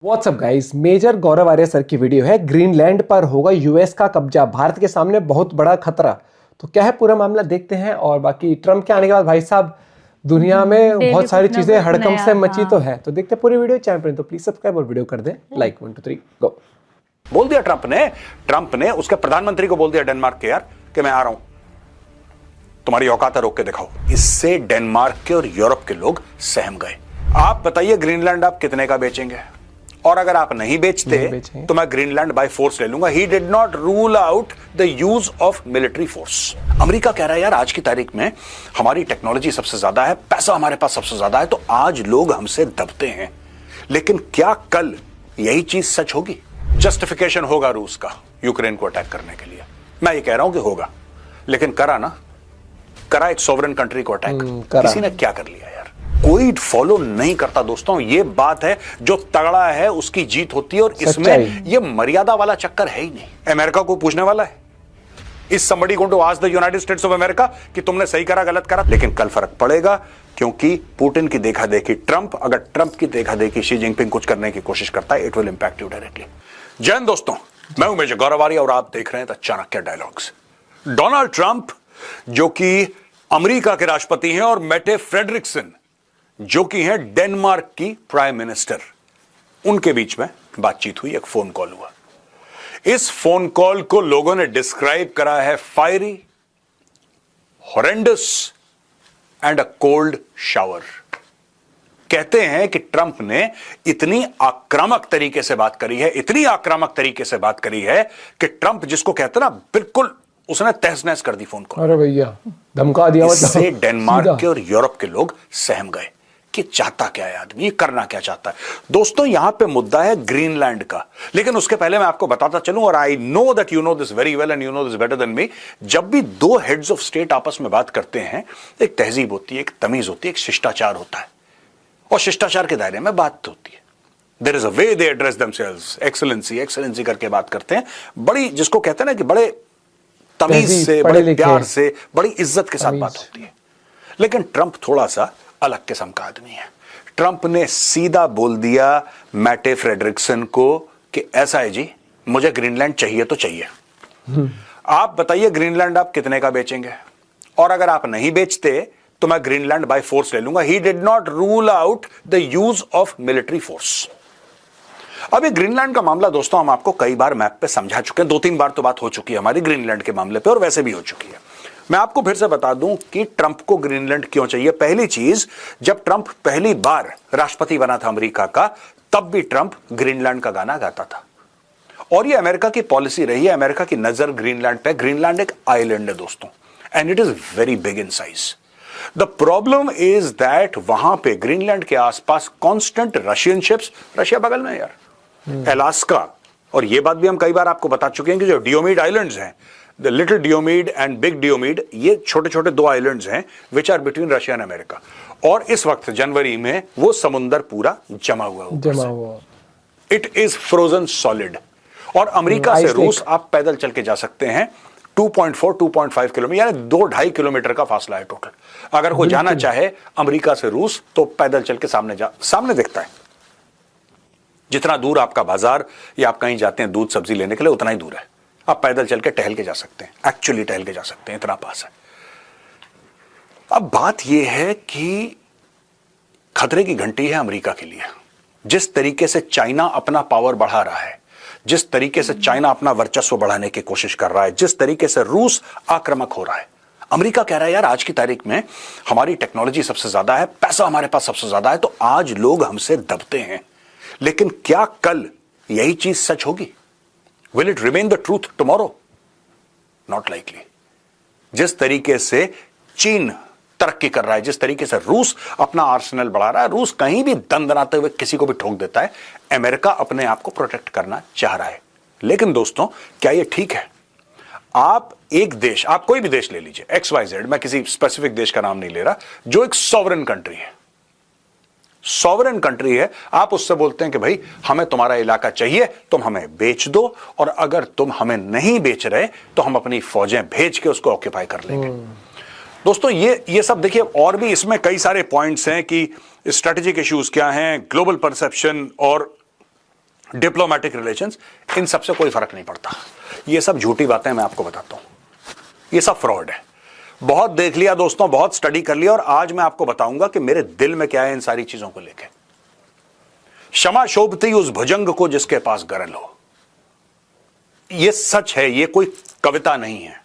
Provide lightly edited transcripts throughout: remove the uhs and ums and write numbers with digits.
WhatsApp guys, major गौरव आर्य sir की video है। Greenland पर होगा यूएस का कब्जा, भारत के सामने बहुत बड़ा खतरा। तो क्या है पूरा मामला देखते हैं। और बाकी ट्रम्प के आने के बाद भाई साहब दुनिया में बहुत सारी चीजें हड़कंप से मची तो है। तो देखते हैं पूरी वीडियो। चैनल पर तो प्लीज सब्सक्राइब और वीडियो कर दें लाइक। 1 2 3 गो। बोल दिया ट्रंप ने उसके प्रधानमंत्री को बोल दिया डेनमार्क के, यार कि मैं आ रहा हूं, तुम्हारी औकात रोक के दिखाओ। इससे डेनमार्क के और यूरोप के लोग सहम गए। आप बताइए ग्रीनलैंड आप कितने का बेचेंगे, और अगर आप नहीं बेचते तो मैं ग्रीनलैंड बाय फोर्स ले लूंगा। He did not rule out the use of military force. America कह रहा है यार आज की तारीख में हमारी टेक्नोलॉजी सबसे ज्यादा है, पैसा हमारे पास सबसे ज्यादा है, तो आज लोग हमसे दबते हैं। लेकिन क्या कल यही चीज सच होगी? जस्टिफिकेशन होगा रूस का यूक्रेन को अटैक करने के लिए। मैं ये कह रहा हूं कि होगा, लेकिन करा एक सोवरेन कंट्री को अटैक। किसी ने क्या कर लिया यार? कोई फॉलो नहीं करता दोस्तों। ये बात है, जो तगड़ा है उसकी जीत होती है, और इसमें ये मर्यादा वाला चक्कर है ही नहीं। अमेरिका को पूछने वाला है इस somebody going to ask the United States of America कि तुमने सही करा गलत करा। लेकिन कल फर्क पड़ेगा, क्योंकि पुतिन की देखा देखी अगर ट्रंप की देखा देखी शी जिनपिंग कुछ करने की कोशिश करता है, it will impact you directly. जय हिंद दोस्तों, मैं हूं मेजर गौरव आर्य और आप देख रहे हैं the Chanakya dialogues. Donald Trump जो कि अमेरिका के राष्ट्रपति हैं, और मेटे फ्रेडरिक्सन जो कि हैं डेनमार्क की प्राइम मिनिस्टर, उनके बीच में बातचीत हुई, एक फोन कॉल हुआ। इस फोन कॉल को लोगों ने डिस्क्राइब करा है fiery, horrendous and a cold shower. कहते हैं कि ट्रंप ने इतनी आक्रामक तरीके से बात करी है, कि ट्रंप जिसको कहते हैं ना, बिल्कुल उसने तहस नहस कर दी फोन कॉल। अरे भैया धमका दिया। इससे डेनमार्क के और यूरोप के लोग सहम गए कि चाहता क्या है आदमी, ये करना क्या चाहता है। दोस्तों यहां पे मुद्दा है ग्रीनलैंड का। लेकिन उसके पहले मैं आपको बताता चलूं, और I know that you know this very well and you know this better than me, जब भी दो हेड्स ऑफ स्टेट आपस में बात करते हैं, एक तहजीब होती है, एक तमीज होती है, एक शिष्टाचार होता है, और शिष्टाचार के दायरे में बात होती है। There is a way they address themselves, excellency करके बात करते हैं, बड़ी जिसको कहते हैं ना कि बड़े तमीज से, बड़े प्यार से, बड़ी इज्जत के साथ बात होती है। लेकिन ट्रंप थोड़ा सा अलग किस्म का आदमी है। ट्रंप ने सीधा बोल दिया मैटे फ्रेडरिक्सन को कि ऐसा है जी, मुझे ग्रीनलैंड चाहिए तो चाहिए। आप बताइए ग्रीनलैंड आप कितने का बेचेंगे, और अगर आप नहीं बेचते तो मैं ग्रीनलैंड बाय फोर्स ले लूंगा। He did not rule out the use of military force. अब ये ग्रीनलैंड का मामला दोस्तों हम आपको कई बार मैप पे समझा चुके हैं, 2-3 बार तो बात हो चुकी है हमारी ग्रीनलैंड के मामले पे, और वैसे भी हो चुकी है। मैं आपको फिर से बता दूं कि ट्रंप को ग्रीनलैंड क्यों चाहिए। पहली चीज, जब ट्रंप पहली बार राष्ट्रपति बना था अमेरिका का, तब भी ट्रंप ग्रीनलैंड का गाना गाता था, और ये अमेरिका की पॉलिसी रही है। अमेरिका की नजर ग्रीनलैंड पे। ग्रीनलैंड एक आइलैंड है दोस्तों, and it is very big in size. The problem is that वहां पे ग्रीनलैंड के आसपास कांस्टेंट रशियन शिप्स, रशिया बगल में यार, अलास्का, और ये बात भी हम कई बार आपको बता चुके हैं कि जो डियोमीड आइलैंड्स हैं, the little Diomede and big Diomede, ये छोटे छोटे 2 आइलैंड्स हैं which are between Russia and America. और इस वक्त जनवरी में वो समुंदर पूरा जमा हुआ, इट इज फ्रोजन सॉलिड। और अमेरिका से रूस आप पैदल चल के जा सकते हैं, 2.5 किलोमीटर, यानी 2-2.5 किलोमीटर का फासला है टोटल। अगर कोई जाना चाहे अमेरिका से रूस तो पैदल चल के सामने दिखता है। जितना दूर आपका बाजार या आप कहीं जाते हैं दूध सब्जी लेने के लिए, उतना ही दूर है। आप पैदल चल के टहल के जा सकते हैं, एक्चुअली टहल के जा सकते हैं, इतना पास है। अब बात यह है कि खतरे की घंटी है अमेरिका के लिए। जिस तरीके से चाइना अपना पावर बढ़ा रहा है, जिस तरीके से चाइना अपना वर्चस्व बढ़ाने की कोशिश कर रहा है, जिस तरीके से रूस आक्रामक हो रहा है, अमेरिका कह रहा है यार आज की तारीख में हमारी टेक्नोलॉजी सबसे ज्यादा है, पैसा हमारे पास सबसे ज्यादा है, तो आज लोग हमसे दबते हैं। लेकिन क्या कल यही चीज सच होगी? Will it remain the truth tomorrow? Not likely. जिस तरीके से चीन तरक्की कर रहा है, जिस तरीके से रूस अपना आर्सेनल बढ़ा रहा है, रूस कहीं भी दंदनाते हुए किसी को भी ठोक देता है, अमेरिका अपने आप को प्रोटेक्ट करना चाह रहा है। लेकिन दोस्तों क्या यह ठीक है? आप एक देश, आप कोई भी देश ले लीजिए, XYZ, मैं किसी स्पेसिफिक देश का नाम नहीं ले रहा, जो एक सॉवरेन कंट्री है, आप उससे बोलते हैं कि भाई हमें तुम्हारा इलाका चाहिए, तुम हमें बेच दो, और अगर तुम हमें नहीं बेच रहे तो हम अपनी फौजें भेज के उसको ऑक्यूपाई कर लेंगे। दोस्तों ये सब देखिए, और भी इसमें कई सारे पॉइंट्स हैं कि स्ट्रेटेजिक इश्यूज क्या हैं, ग्लोबल परसेप्शन और डिप्लोमेटिक रिलेशंस, इन सब से कोई फर्क नहीं पड़ता। ये सब झूठी बातें मैं आपको बताता हूं, ये सब फ्रॉड है। बहुत देख लिया दोस्तों, बहुत स्टडी कर लिया, और आज मैं आपको बताऊंगा कि मेरे दिल में क्या है इन सारी चीजों को लेकर। क्षमा शोभती उस भुजंग को जिसके पास गरल हो। यह सच है, यह कोई कविता नहीं है,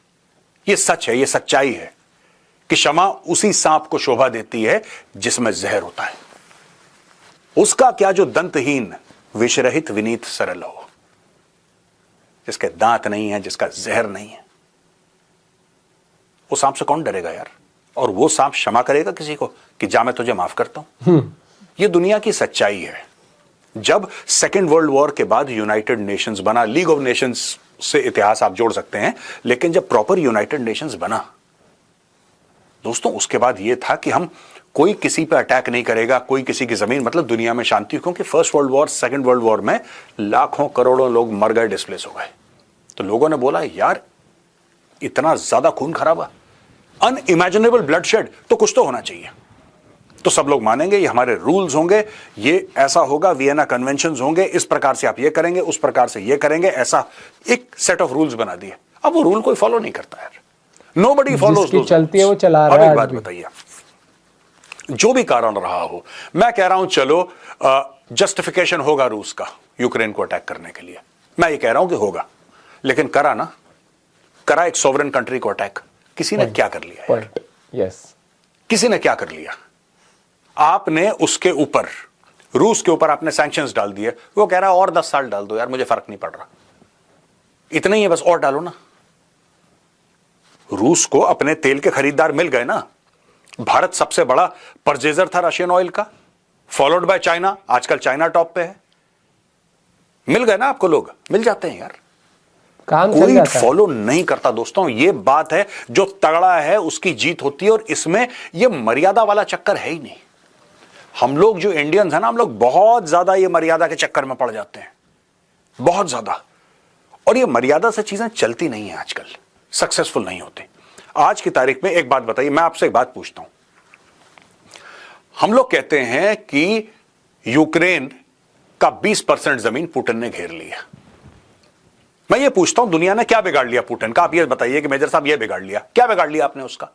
यह सच है, यह सच्चाई है कि क्षमा उसी सांप को शोभा देती है जिसमें जहर होता है। उसका क्या जो दंतहीन विषरहित विनीत सरल हो, जिसके दांत नहीं है, जिसका जहर नहीं है, वो सांप से कौन डरेगा यार? और वो सांप क्षमा करेगा किसी को कि जा मैं तुझे माफ करता हूं? ये दुनिया की सच्चाई है। जब सेकेंड वर्ल्ड वॉर के बाद यूनाइटेड नेशंस बना, लीग ऑफ नेशंस से इतिहास आप जोड़ सकते हैं, लेकिन जब प्रॉपर यूनाइटेड नेशंस बना दोस्तों, उसके बाद यह था कि हम कोई किसी पे अटैक नहीं करेगा, कोई किसी की जमीन, मतलब दुनिया में शांति। क्योंकि first world war, second world war में लाखों करोड़ों लोग मर गए, डिस्प्लेस हो गए। तो लोगों ने बोला यार इतना ज्यादा खून खराबा, अनइमेजिनेबल ब्लडशेड, तो कुछ तो होना चाहिए। तो सब लोग मानेंगे, ये हमारे रूल्स होंगे, ये ऐसा होगा, वियना कन्वेंशंस होंगे, इस प्रकार से आप ये करेंगे, उस प्रकार से ये करेंगे, ऐसा एक सेट ऑफ रूल्स बना दिए। अब वो रूल कोई फॉलो नहीं करता यार, नोबडी फॉलोज, चलती है वो चला रहा है। एक बात बताइए, जो भी कारण रहा हो, मैं कह रहा हूं चलो जस्टिफिकेशन होगा रूस का यूक्रेन को अटैक करने के लिए, मैं ये कह रहा हूं कि होगा, लेकिन करा ना, करा एक सॉवरेन कंट्री को अटैक, किसी ने क्या कर लिया? यस, किसी ने क्या कर लिया? आपने उसके ऊपर, रूस के ऊपर आपने सैंक्शंस डाल दिए, वो कह रहा है और 10 साल डाल दो यार, मुझे फर्क नहीं पड़ रहा, इतना ही है बस, और डालो ना। रूस को अपने तेल के खरीदार मिल गए ना। भारत सबसे बड़ा परचेजर था रशियन ऑयल का, फॉलोड बाय चाइना, आजकल चाइना टॉप पे है। मिल गए ना आपको, लोग मिल जाते हैं यार, काम कोई फॉलो नहीं करता दोस्तों। ये बात है, जो तगड़ा है उसकी जीत होती है, और इसमें ये मर्यादा वाला चक्कर है ही नहीं। हम लोग जो इंडियंस हैं ना, हम लोग बहुत ज्यादा ये मर्यादा के चक्कर में पड़ जाते हैं, बहुत ज्यादा, और ये मर्यादा से चीजें चलती नहीं है, आजकल सक्सेसफुल नहीं होती। आज की तारीख में एक बात बताइए, मैं आपसे एक बात पूछता हूं, हम लोग कहते हैं कि यूक्रेन का 20% जमीन पुतिन ने घेर लिया। मैं ये पूछता हूं, दुनिया ने क्या बिगाड़ लिया पुतिन का? आप ये बताइए कि मेजर साहब ये बिगाड़ लिया, क्या बिगाड़ लिया आपने उसका?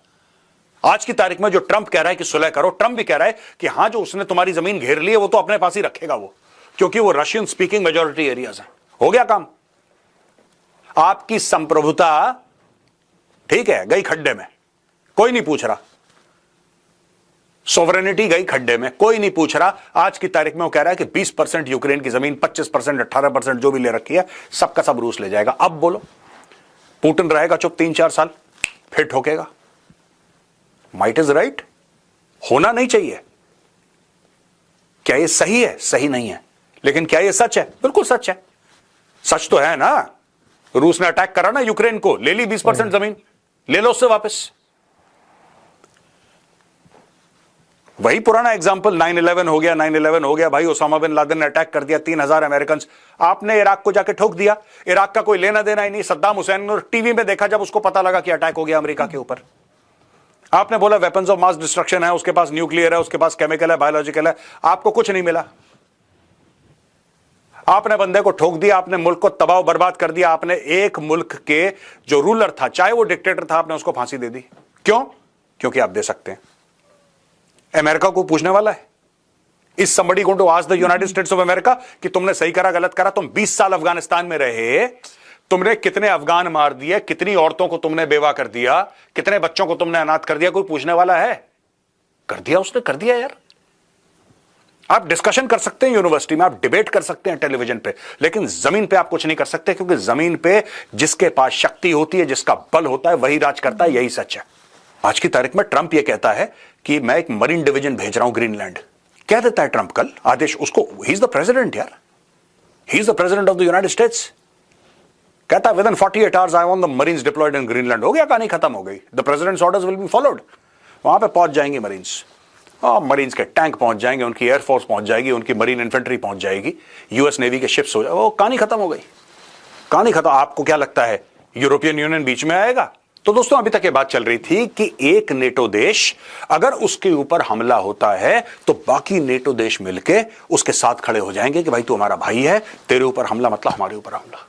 आज की तारीख में जो ट्रंप कह रहा है कि सुलह करो, ट्रंप भी कह रहा है कि हां जो उसने तुम्हारी जमीन घेर ली है वो तो अपने पास ही रखेगा वो, क्योंकि वो रशियन स्पीकिंग मेजॉरिटी एरियाज है। हो गया काम। आपकी संप्रभुता ठीक है गई खड्डे में, कोई नहीं पूछ रहा। सोवरेनिटी गई खड्डे में, कोई नहीं पूछ रहा। आज की तारीख में वो कह रहा है कि 20% यूक्रेन की जमीन, 25%, 18% जो भी ले रखी है, सबका सब रूस ले जाएगा। अब बोलो, पुतिन रहेगा चुप 3-4 साल, फिर ठोकेगा। माइट इज राइट, होना नहीं चाहिए। क्या ये सही है? सही नहीं है। लेकिन क्या ये सच है? बिल्कुल सच है। सच तो है ना, रूस ने अटैक करा ना यूक्रेन को, ले ली 20% जमीन, ले लो उससे वापस। वही पुराना एग्जांपल 9/11 हो गया, 9/11 हो गया भाई, ओसामा बिन लादेन ने अटैक कर दिया, 3000 अमेरिकन, आपने इराक को जाके ठोक दिया। इराक का कोई लेना देना ही नहीं। सद्दाम हुसैन ने टीवी में देखा जब उसको पता लगा कि अटैक हो गया अमेरिका के ऊपर, आपने बोला वेपन्स ऑफ मास डिस्ट्रक्शन है, उसके पास न्यूक्लियर है, उसके पास केमिकल है, बायोलॉजिकल है, आपको कुछ नहीं मिला। आपने बंदे को ठोक दिया, आपने मुल्क को तबाह बर्बाद कर दिया। आपने एक मुल्क के जो रूलर था, चाहे वो डिक्टेटर था, आपने उसको फांसी दे दी। क्यों? क्योंकि आप दे सकते हैं। अमेरिका को पूछने वाला है, इस somebody going to ask the United States of America कि तुमने सही करा गलत करा? तुम 20 साल अफगानिस्तान में रहे, तुमने कितने अफगान मार दिए, कितनी औरतों को तुमने बेवा कर दिया, कितने बच्चों को तुमने अनाथ कर दिया? कोई पूछने वाला है? कर दिया उसने, कर दिया यार। आप डिस्कशन कर सकते हैं यूनिवर्सिटी में, आप डिबेट कर सकते हैं टेलीविजन पे, लेकिन जमीन पे आप कुछ नहीं कर सकते, क्योंकि जमीन पे जिसके पास शक्ति होती है, जिसका बल होता है, वही राज करता है। यही सच है। आज की तारीख में ट्रंप ये कहता है कि मैं एक मरीन डिवीजन भेज रहा हूं ग्रीनलैंड। कह देता है ट्रंप कल आदेश उसको, ही इज द प्रेसिडेंट यार, he is the president of the United States. कहता है within 48 hours I want the marines deployed in Greenland. हो गया, कहानी खत्म हो गई। The president's orders will be followed. वहां पे पहुंच जाएंगे मरीन्स, मरीन्स के टैंक पहुंच जाएंगे, उनकी एयरफोर्स पहुंच जाएगी, उनकी मरीन इन्फेंट्री पहुंच जाएगी, यूएस नेवी के शिप्स हो जाए, वो कहानी खत्म हो गई, कहानी खत्म। आपको क्या लगता है यूरोपियन यूनियन बीच में आएगा? तो दोस्तों अभी तक ये बात चल रही थी कि एक नेटो देश अगर उसके ऊपर हमला होता है तो बाकी नेटो देश मिलके उसके साथ खड़े हो जाएंगे कि भाई तू हमारा भाई है, तेरे ऊपर हमला मतलब हमारे ऊपर हमला।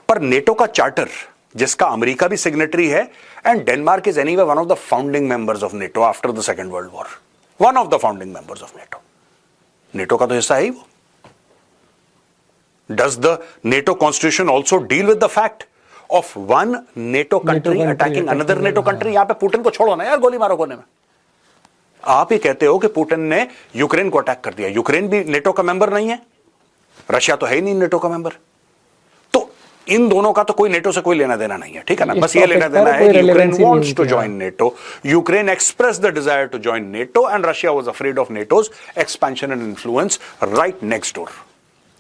पर नेटो का चार्टर, जिसका अमेरिका भी सिग्नेटरी है, and Denmark is anyway one of the founding members of NATO after the second world war, one of the founding members of NATO. NATO का तो हिस्सा है ही वो। Does the NATO constitution also deal with the fact of one NATO country attacking another NATO country? यहां पे Putin को छोड़ो ना यार, गोली मारो कोने में। आप ही कहते हो कि पुतिन ने यूक्रेन को अटैक कर दिया। यूक्रेन भी नेटो का मेंबर नहीं है, रशिया तो है ही नहीं नेटो का मेंबर। तो इन दोनों का तो कोई नेटो से कोई लेना देना नहीं है, ठीक है ना। बस ये लेना देना है कि Ukraine wants to join NATO, Ukraine express the desire to join NATO and Russia was afraid of NATO's expansion and influence right next door.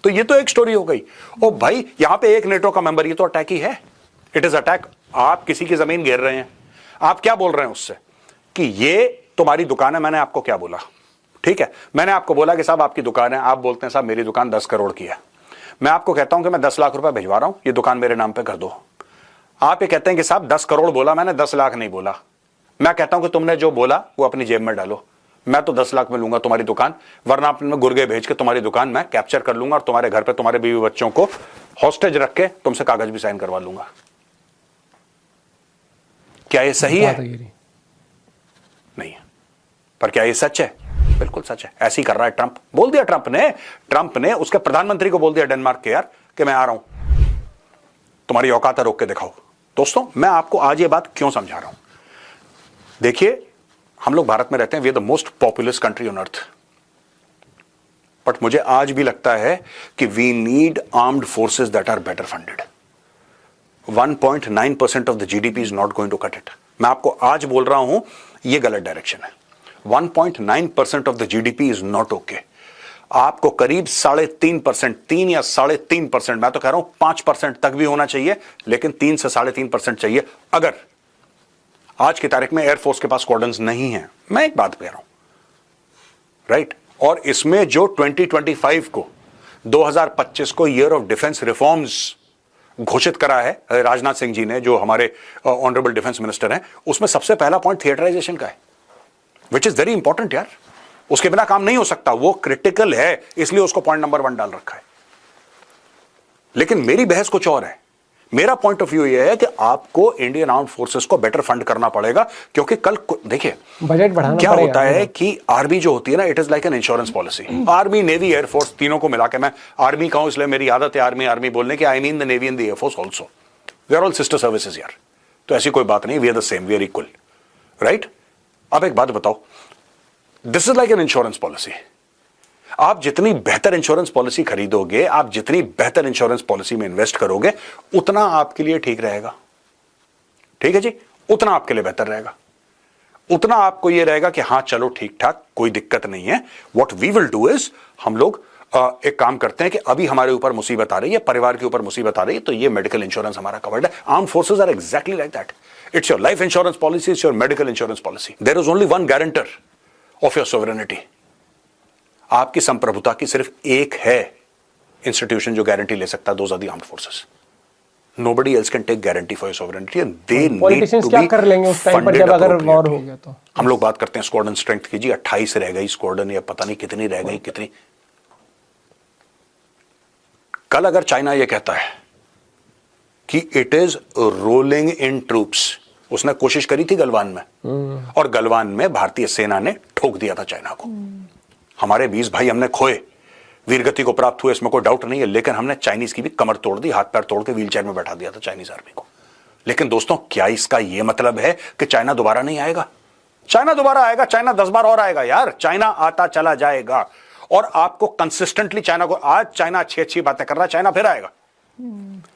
तो ये तो एक स्टोरी हो गई। ओ भाई, यहां पे एक नेटो का मेंबर, ये तो अटैक ही है, इट इज अटैक। आप किसी की जमीन घेर रहे हैं, आप क्या बोल रहे हैं उससे कि ये तुम्हारी दुकान है। मैंने आपको क्या बोला, ठीक है, मैंने आपको बोला कि साहब आपकी दुकान है, आप बोलते हैं साहब मेरी दुकान 10 करोड़ की है। मैं आपको कहता हूं कि मैं 10 लाख रुपए भिजवा रहा हूं, ये दुकान मेरे नाम पे कर दो। आप ये कहते हैं कि साहब 10 करोड़ बोला मैंने, 10 लाख नहीं बोला। मैं कहता हूं कि तुमने जो बोला वो अपनी जेब में डालो। मैं तो 10 लाख में लूंगा तुम्हारी दुकान, वरना अपने गुर्गे भेज के तुम्हारी दुकान मैं कैप्चर कर लूंगा और तुम्हारे घर पे तुम्हारे बीवी बच्चों को हॉस्टेज रख के तुमसे कागज भी साइन करवा लूंगा। क्या ये सही है? नहीं है। पर क्या ये सच है? बिल्कुल सच है। ऐसे ही कर रहा है ट्रंप। बोल दिया ट्रंप ने उसके प्रधानमंत्री को बोल दिया डेनमार्क के, यार कि मैं आ रहा हूं, तुम्हारी औकात रोक के दिखाओ। दोस्तों मैं आपको आज ये बात क्यों समझा रहा हूं, देखिए हम लोग भारत में रहते हैं, we are the most populous country on earth, but मुझे आज भी लगता है कि we need armed forces that are better funded. 1.9% of the GDP is not going to cut it. मैं आपको आज बोल रहा हूं ये गलत डायरेक्शन है। 1.9% of the GDP is not okay. आपको करीब 3.5%, 3 या 3.5%, मैं तो कह रहा हूं 5% तक भी होना चाहिए, लेकिन 3 से 3.5% चाहिए। अगर आज की तारीख में एयरफोर्स के पास स्क्वाड्रन्स नहीं है, मैं एक बात कह रहा हूं, राइट। और इसमें जो 2025 को 2025 को ईयर ऑफ डिफेंस रिफॉर्म्स घोषित करा है राजनाथ सिंह जी ने, जो हमारे ऑनरेबल डिफेंस मिनिस्टर हैं, उसमें सबसे पहला पॉइंट थिएटराइजेशन का है, विच इज वेरी इंपॉर्टेंट यार। उसके बिना काम नहीं हो सकता, वो क्रिटिकल है, इसलिए उसको पॉइंट नंबर 1 डाल रखा है। लेकिन मेरी बहस कुछ और है। मेरा पॉइंट ऑफ व्यू यह है कि आपको इंडियन आर्म्ड फोर्सेस को बेटर फंड करना पड़ेगा, क्योंकि कल देखिए बजट बढ़ाना क्या पड़ेगा। होता है कि आर्मी जो होती है ना, it is like an insurance policy. Army, navy, air force तीनों को मिला के, मैं आर्मी कहूं इसलिए मेरी आदत है आर्मी बोलने की, I mean the navy and the air force also, we are all sister services यार। तो ऐसी कोई बात नहीं, we are the same, we are equal, right. अब एक बात बताओ, this is like an insurance policy. आप जितनी बेहतर इंश्योरेंस पॉलिसी खरीदोगे, आप जितनी बेहतर इंश्योरेंस पॉलिसी में इन्वेस्ट करोगे, उतना आपके लिए ठीक रहेगा, ठीक है जी, उतना आपके लिए बेहतर रहेगा, उतना आपको यह रहेगा कि हां चलो ठीक ठाक, कोई दिक्कत नहीं है। What we will do is, हम लोग एक काम करते हैं कि अभी हमारे ऊपर मुसीबत आ रही है, परिवार के ऊपर मुसीबत आ रही है, तो ये मेडिकल इंश्योरेंस हमारा कवर्ड है। Armed forces are exactly like that. It's your life insurance policy, it's your medical insurance policy. There is only one guarantor of your sovereignty. आपकी संप्रभुता की सिर्फ एक है इंस्टीट्यूशन जो गारंटी ले सकता है, those are the armed forces. Nobody else can take guarantee for your sovereignty and they need politicians to क्या be कर लेंगे उस टाइम पर funded जब अगर वॉर हो appropriately। गया तो? हम लोग बात करते हैं स्क्वाड्रन स्ट्रेंथ की, जी 28 रह गई स्क्वाड्रन, या पता नहीं कितनी रह गई, कितनी। कल अगर चाइना ये कहता है कि it is rolling in troops, उसने कोशिश करी थी गलवान में, और गलवान में भारतीय सेना ने ठोक दिया था चाइना को। हमारे 20 भाई हमने खोए, वीरगति को प्राप्त हुए, इसमें कोई डाउट नहीं है, लेकिन हमने चाइनीज की भी कमर तोड़ दी, हाथ पैर तोड़ के व्हीलचेयर में बैठा दिया था चाइनीज आर्मी को। लेकिन दोस्तों क्या इसका यह मतलब है कि चाइना दोबारा नहीं आएगा? चाइना दोबारा आएगा, चाइना 10 बार और आएगा यार, चाइना आता चला जाएगा। और आपको कंसिस्टेंटली चाइना को, आज चाइना अच्छी अच्छी बातें कर रहा है, चाइना फिर आएगा,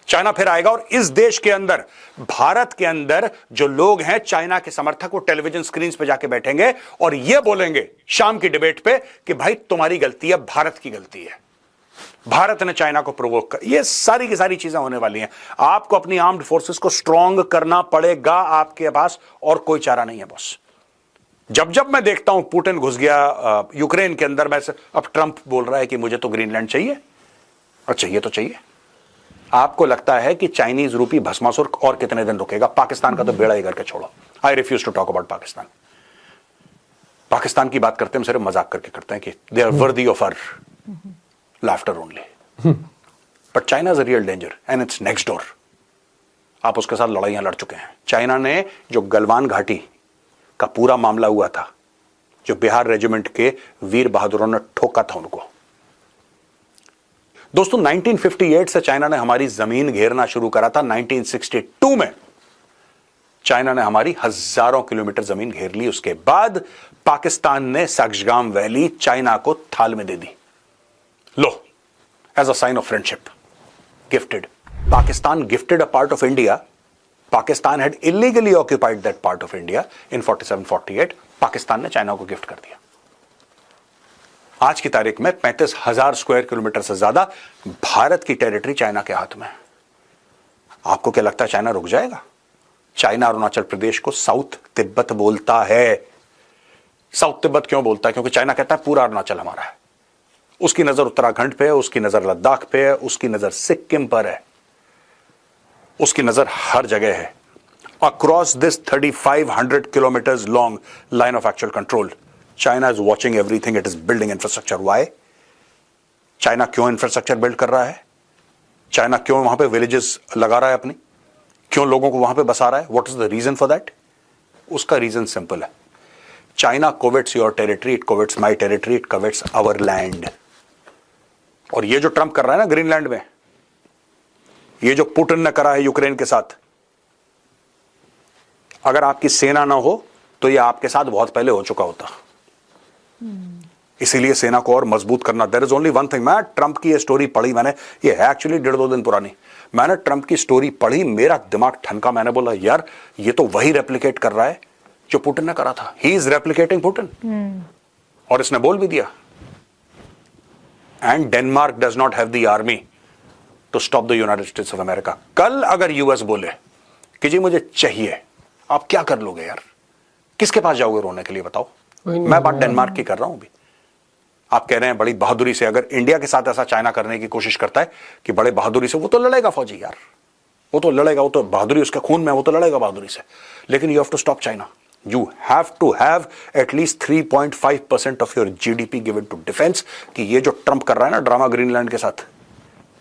चाइना फिर आएगा। और इस देश के अंदर, भारत के अंदर जो लोग हैं चाइना के समर्थक, वो टेलीविजन स्क्रीन पे जाके बैठेंगे और ये बोलेंगे शाम की डिबेट पे कि भाई तुम्हारी गलती है, भारत की गलती है, भारत ने चाइना को प्रोवोक कर। ये सारी की सारी चीजें होने वाली हैं। आपको अपनी आर्म्ड फोर्सेस को स्ट्रांग करना पड़ेगा, आपके पास और कोई चारा नहीं है बॉस। जब जब मैं देखता हूं पुतिन घुस गया यूक्रेन के अंदर, मैं अब ट्रंप बोल रहा है कि मुझे तो ग्रीनलैंड चाहिए, और चाहिए तो चाहिए, आपको लगता है कि चाइनीज रूपी भस्मासुर और कितने दिन रुकेगा? पाकिस्तान का तो बेड़ा ही करके छोड़ो। I refuse to talk about Pakistan. Pakistan की बात करते हैं हम सिर्फ मजाक करके करते हैं कि they are worthy of our laughter only, but China is a real danger and it's next door. आप उसके साथ लड़ाइयां लड़ चुके हैं। चाइना ने जो गलवान घाटी का पूरा मामला हुआ था, जो बिहार रेजिमेंट के वीर बहादुरों ने ठोका था उनको। दोस्तों 1958 से चाइना ने हमारी जमीन घेरना शुरू करा था। 1962 में चाइना ने हमारी हजारों किलोमीटर जमीन घेर ली। उसके बाद पाकिस्तान ने सक्सगाम वैली चाइना को थाल में दे दी। लो, as a sign of friendship, gifted. Pakistan gifted a part of India. Pakistan had illegally occupied that part of India in 47-48. Pakistan ने चाइना को गिफ्ट कर दिया। आज की तारीख में 35,000 स्क्वायर किलोमीटर से ज्यादा भारत की टेरिटरी चाइना के हाथ में है। आपको क्या लगता है चाइना रुक जाएगा? चाइना अरुणाचल प्रदेश को साउथ तिब्बत बोलता है। साउथ तिब्बत क्यों बोलता है? क्योंकि चाइना कहता है पूरा अरुणाचल हमारा है। उसकी नजर उत्तराखंड पे है, उसकी नजर लद्दाख पे है, उसकी नजर सिक्किम पर है, उसकी नजर हर जगह है। Across this 3,500 kilometres long line of actual control, China is watching everything, it is building infrastructure. Why? China क्यों इंफ्रास्ट्रक्चर बिल्ड कर रहा है? चाइना क्यों वहां पे विलेजेस लगा रहा है अपनी? क्यों लोगों को वहां पे बसा रहा है? What is the reason for that? उसका रीजन सिंपल है। China covets your territory, it covets my territory, it covets our land. और ये जो ट्रंप कर रहा है ना ग्रीनलैंड में, ये जो पुतिन ने करा है यूक्रेन के साथ, अगर आपकी सेना ना हो तो ये आपके साथ बहुत पहले हो चुका होता। इसीलिए सेना को और मजबूत करना। There is only one thing. मैं ट्रंप की ये स्टोरी पढ़ी, मैंने, ये है एक्चुअली 1.5-2 दिन पुरानी। मैंने ट्रंप की स्टोरी पढ़ी, मेरा दिमाग ठनका। मैंने बोला यार ये तो वही रेप्लिकेट कर रहा है जो पुतिन ने करा था। He is replicating Putin. और इसने बोल भी दिया, and Denmark does not have the army to stop the United States of America. कल अगर यूएस बोले कि जी मुझे चाहिए, आप क्या कर लोगे यार? किसके पास जाओगे रोने के लिए? बताओ। मैं बात डेनमार्क की कर रहा हूं भी। आप कह रहे हैं बड़ी बहादुरी से, अगर इंडिया के साथ ऐसा चाइना करने की कोशिश करता है कि बड़े बहादुरी से, वो तो लड़ेगा फौजी यार, वो तो लड़ेगा, वो तो बहादुरी उसके खून में, वो तो लड़ेगा बहादुरी से। लेकिन you have to stop China. You have to have at least 3.5% of your GDP given to defense। कि ये जो ट्रंप कर रहा है ना ड्रामा ग्रीनलैंड के साथ,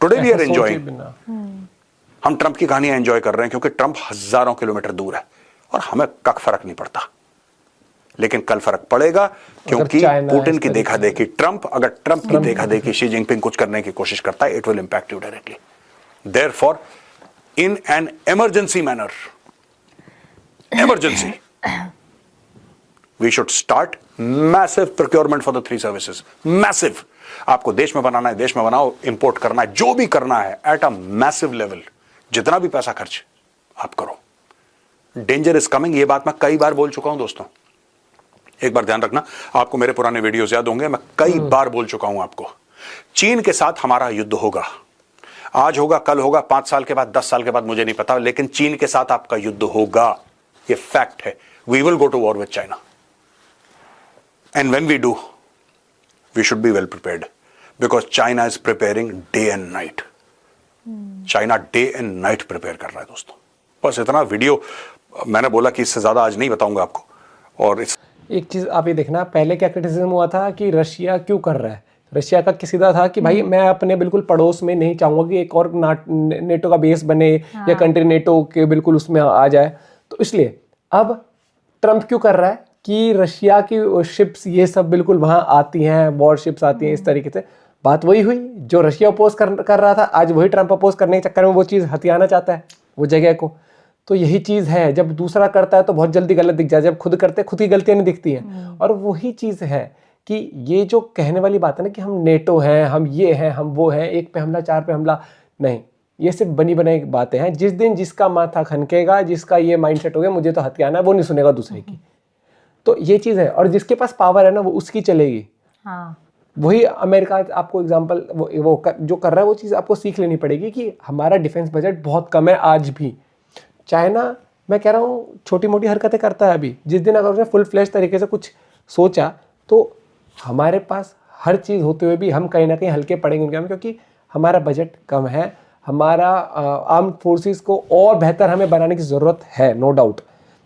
टुडे वी आर एंजॉयिंग। हम ट्रंप की कहानियां एंजॉय कर रहे हैं क्योंकि ट्रंप हजारों किलोमीटर दूर है और हमें कक फर्क नहीं पड़ता। लेकिन कल फर्क पड़ेगा क्योंकि पुतिन की देखा देखी ट्रंप, अगर ट्रंप की देखा देखी शी जिनपिंग कुछ करने की कोशिश करता है, it will impact you directly. Therefore in an emergency manner, emergency, we should start massive procurement for the 3 services। massive। आपको देश में बनाना है, देश में बनाओ, इंपोर्ट करना है, जो भी करना है एट अ मैसिव लेवल, जितना भी पैसा खर्च आप करो। डेंजर इज कमिंग, ये बात मैं कई बार बोल चुका हूं दोस्तों। एक बार ध्यान रखना, आपको मेरे पुराने वीडियोस याद होंगे, मैं कई बार बोल चुका हूं आपको, चीन के साथ हमारा युद्ध होगा। आज होगा, कल होगा, 5 साल के बाद, 10 साल के बाद, मुझे नहीं पता, लेकिन चीन के साथ आपका युद्ध होगा, ये फैक्ट है। We will go to war with China, and when we do, we should be well prepared because China is preparing day and night। China day and night prepare कर रहा है दोस्तों। बस इतना वीडियो मैंने बोला कि इससे ज्यादा आज नहीं बताऊंगा आपको। और एक चीज आप ये देखना, पहले क्या क्रिटिसिज्म हुआ था कि रशिया क्यों कर रहा है। रशिया का सीधा था कि भाई मैं अपने बिल्कुल पड़ोस में नहीं चाहूंगा कि एक और नेटो का बेस बने या कंट्री नेटो के बिल्कुल उसमें आ जाए। तो इसलिए अब ट्रंप क्यों कर रहा है कि रशिया की शिप्स ये सब बिल्कुल वहाँ आती हैं, वॉर शिप्स आती हैं, इस तरीके से। बात वही हुई जो रशिया अपोज कर रहा था, आज वही ट्रंप अपोज करने के चक्कर में वो चीज़ हथियाना चाहता है वो जगह को। तो यही चीज़ है, जब दूसरा करता है तो बहुत जल्दी गलत दिख जाए, जब खुद करते खुद की गलतियाँ नहीं दिखती हैं। और वही चीज़ है कि ये जो कहने वाली बात है ना कि हम नेटो हैं, हम ये हैं, हम वो हैं, 1 पे हमला 4 पे हमला, नहीं, ये सिर्फ बनी बनाई बातें हैं। जिस दिन जिसका माथा खनकेगा, जिसका ये माइंडसेट हो गया मुझे तो हथियाना है, वो नहीं सुनेगा दूसरे की। तो ये चीज़ है, और जिसके पास पावर है ना वो उसकी चलेगी। हाँ। वही अमेरिका आपको एग्जांपल जो कर रहा है वो चीज़ आपको सीख लेनी पड़ेगी कि हमारा डिफेंस बजट बहुत कम है आज भी। चाइना, मैं कह रहा हूँ, छोटी मोटी हरकतें करता है अभी। जिस दिन अगर उसने फुल फ्लैश तरीके से कुछ सोचा तो हमारे पास हर चीज़ होते हुए भी हम कहीं ना कहीं हल्के पड़ेंगे उनके, क्योंकि हमारा बजट कम है। हमारा आर्म्ड फोर्सेस को और बेहतर हमें बनाने की ज़रूरत है, नो डाउट।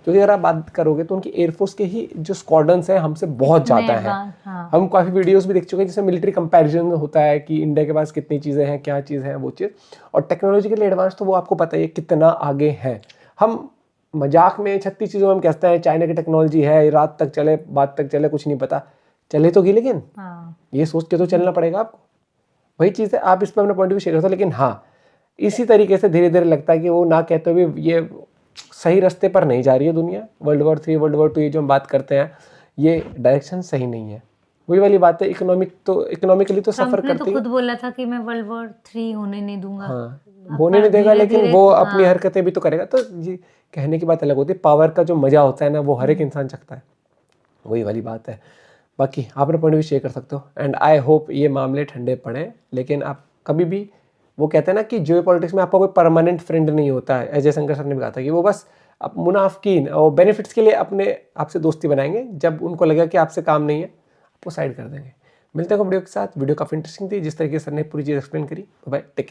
क्योंकि अगर आप बात करोगे तो उनकी एयरफोर्स के ही जो स्क्वाड्रन्स हैं हमसे बहुत ज़्यादा हैं। हाँ। हम काफ़ी वीडियोस भी देख चुके हैं जिसमें मिलिट्री कंपैरिजन होता है कि इंडिया के पास कितनी चीज़ें हैं, क्या चीज़ है, वो चीज़। और टेक्नोलॉजिकली एडवांस तो वो आपको पता ही है कितना आगे हैं। हम मजाक में 36 चीज़ों में हम कहते हैं चाइना की टेक्नोलॉजी है, रात तक चले, बात तक चले, कुछ नहीं पता, चले तो गई, लेकिन ये सोच के तो चलना पड़ेगा आपको। वही चीज़ है, आप इस पर अपना पॉइंट भी शेयर करते हो, लेकिन हाँ इसी तरीके से धीरे धीरे लगता है कि वो ना कहते हुए ये सही रास्ते पर नहीं जा रही है दुनिया। World War III, World War II, ये जो हम बात करते हैं ये डायरेक्शन सही नहीं है। वही वाली बात है, इकोनॉमिकली तो सफ़र ट्रम्प ने करती तो है। खुद बोला था कि मैं वर्ल्ड वॉर 3 होने नहीं दूंगा। हाँ, होने नहीं देगा, लेकिन वो अपनी हरकतें भी तो करेगा। तो ये कहने की बात अलग होती है, पावर का जो मजा होता है ना वो हर एक इंसान चाहता है, वही वाली बात है। बाकी आप अपना पॉइंट भी शेयर कर सकते हो एंड आई होप ये मामले ठंडे पड़े। लेकिन आप कभी भी, वो कहते हैं ना कि जियो पॉलिटिक्स में आपका कोई परमानेंट फ्रेंड नहीं होता है। अजय शंकर सर ने भी कहा था कि वो बस अब मुनाफिकीन और बेनिफिट्स के लिए अपने आपसे दोस्ती बनाएंगे, जब उनको लगेगा कि आपसे काम नहीं है आपको साइड कर देंगे। मिलते हैं वीडियो के साथ। वीडियो काफ़ी इंटरेस्टिंग थी, जिस तरीके से सर ने पूरी चीज़ एक्सप्लेन करी। Bye, take care.